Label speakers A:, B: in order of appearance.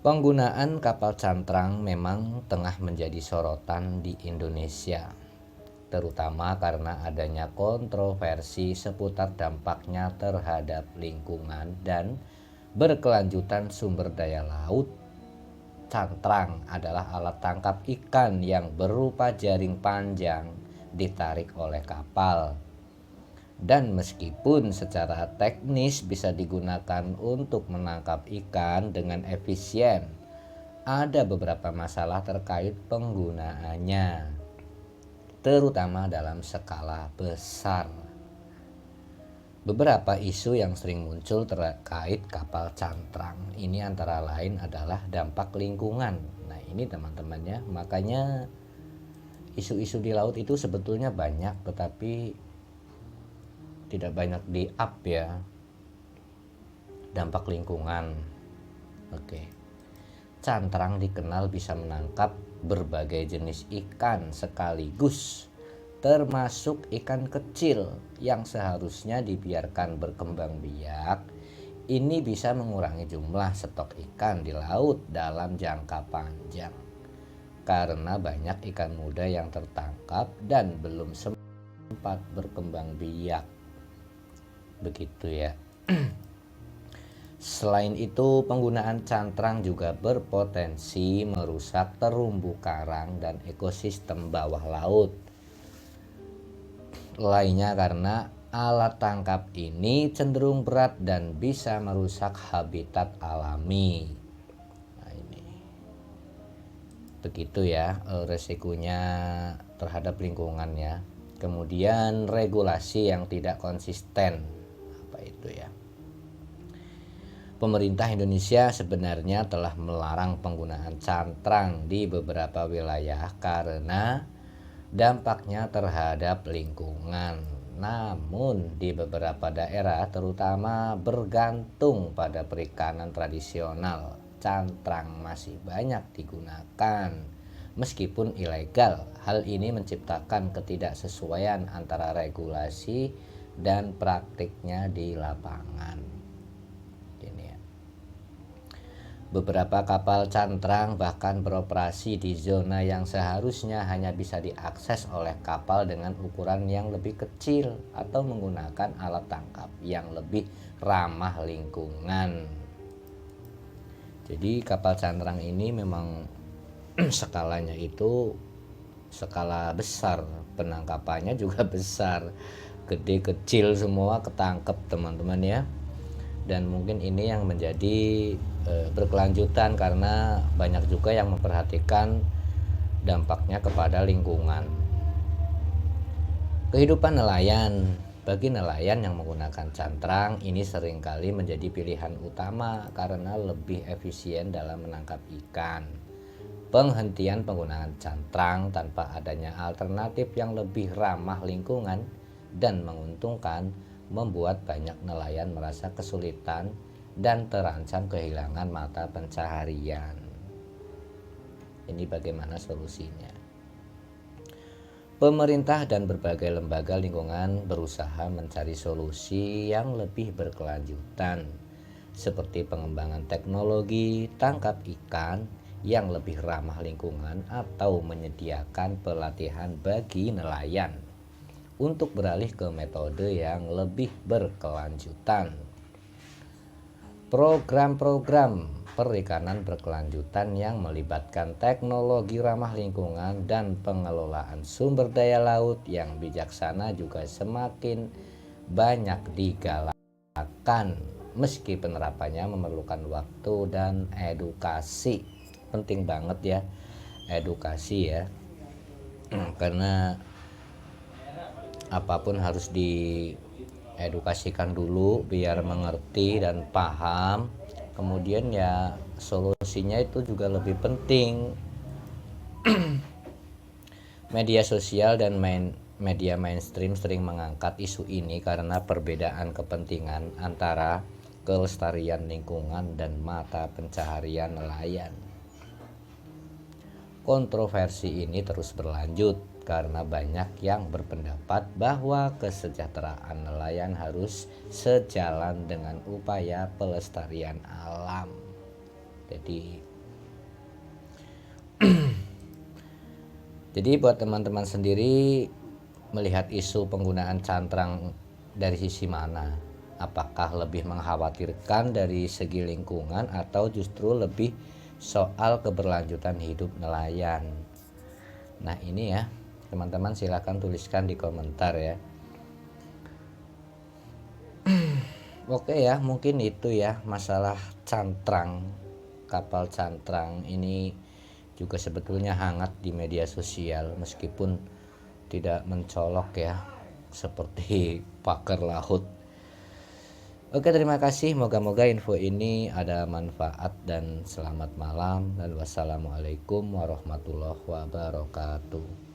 A: Penggunaan kapal cantrang memang tengah menjadi sorotan di Indonesia, terutama karena adanya kontroversi seputar dampaknya terhadap lingkungan dan berkelanjutan sumber daya laut. Cantrang adalah alat tangkap ikan yang berupa jaring panjang ditarik oleh kapal. Dan meskipun secara teknis bisa digunakan untuk menangkap ikan dengan efisien, ada beberapa masalah terkait penggunaannya, terutama dalam skala besar. Beberapa isu yang sering muncul terkait kapal cantrang ini antara lain adalah dampak lingkungan. Nah ini teman-teman ya, makanya isu-isu di laut itu sebetulnya banyak tetapi tidak banyak di up ya. Dampak lingkungan. Oke. Cantrang dikenal bisa menangkap berbagai jenis ikan sekaligus, termasuk ikan kecil yang seharusnya dibiarkan berkembang biak. Ini bisa mengurangi jumlah stok ikan di laut dalam jangka panjang karena banyak ikan muda yang tertangkap dan belum sempat berkembang biak. Begitu ya. Selain itu, penggunaan cantrang juga berpotensi merusak terumbu karang dan ekosistem bawah laut lainnya karena alat tangkap ini cenderung berat dan bisa merusak habitat alami. Nah, ini begitu ya resikonya terhadap lingkungan ya. Kemudian regulasi yang tidak konsisten, apa itu ya? Pemerintah Indonesia sebenarnya telah melarang penggunaan cantrang di beberapa wilayah karena dampaknya terhadap lingkungan. Namun di beberapa daerah terutama bergantung pada perikanan tradisional, cantrang masih banyak digunakan meskipun ilegal. Hal ini menciptakan ketidaksesuaian antara regulasi dan praktiknya di lapangan. Beberapa kapal cantrang bahkan beroperasi di zona yang seharusnya hanya bisa diakses oleh kapal dengan ukuran yang lebih kecil atau menggunakan alat tangkap yang lebih ramah lingkungan. Jadi kapal cantrang ini memang skalanya itu skala besar, penangkapannya juga besar, gede kecil semua ketangkep teman-teman ya. Dan mungkin ini yang menjadi berkelanjutan karena banyak juga yang memperhatikan dampaknya kepada lingkungan. Kehidupan nelayan. Bagi nelayan yang menggunakan cantrang ini seringkali menjadi pilihan utama karena lebih efisien dalam menangkap ikan. Penghentian penggunaan cantrang tanpa adanya alternatif yang lebih ramah lingkungan dan menguntungkan membuat banyak nelayan merasa kesulitan dan terancam kehilangan mata pencaharian. Ini bagaimana solusinya? Pemerintah dan berbagai lembaga lingkungan berusaha mencari solusi yang lebih berkelanjutan, seperti pengembangan teknologi tangkap ikan yang lebih ramah lingkungan atau menyediakan pelatihan bagi nelayan untuk beralih ke metode yang lebih berkelanjutan. Program-program perikanan berkelanjutan yang melibatkan teknologi ramah lingkungan dan pengelolaan sumber daya laut yang bijaksana juga semakin banyak digalakan, meski penerapannya memerlukan waktu dan edukasi. Penting banget ya edukasi ya, karena apapun harus diedukasikan dulu biar mengerti dan paham. Kemudian ya solusinya itu juga lebih penting. Media sosial dan media mainstream sering mengangkat isu ini karena perbedaan kepentingan antara kelestarian lingkungan dan mata pencaharian nelayan. Kontroversi ini terus berlanjut karena banyak yang berpendapat bahwa kesejahteraan nelayan harus sejalan dengan upaya pelestarian alam. Jadi Jadi buat teman-teman sendiri melihat isu penggunaan cantrang dari sisi mana? Apakah lebih mengkhawatirkan dari segi lingkungan atau justru lebih soal keberlanjutan hidup nelayan? Nah ini ya teman-teman silahkan tuliskan di komentar ya. Oke ya, mungkin itu ya masalah cantrang. Kapal cantrang ini juga sebetulnya hangat di media sosial meskipun tidak mencolok ya seperti pakar laut. Oke, terima kasih. Moga-moga info ini ada manfaat dan selamat malam dan wassalamualaikum warahmatullahi wabarakatuh.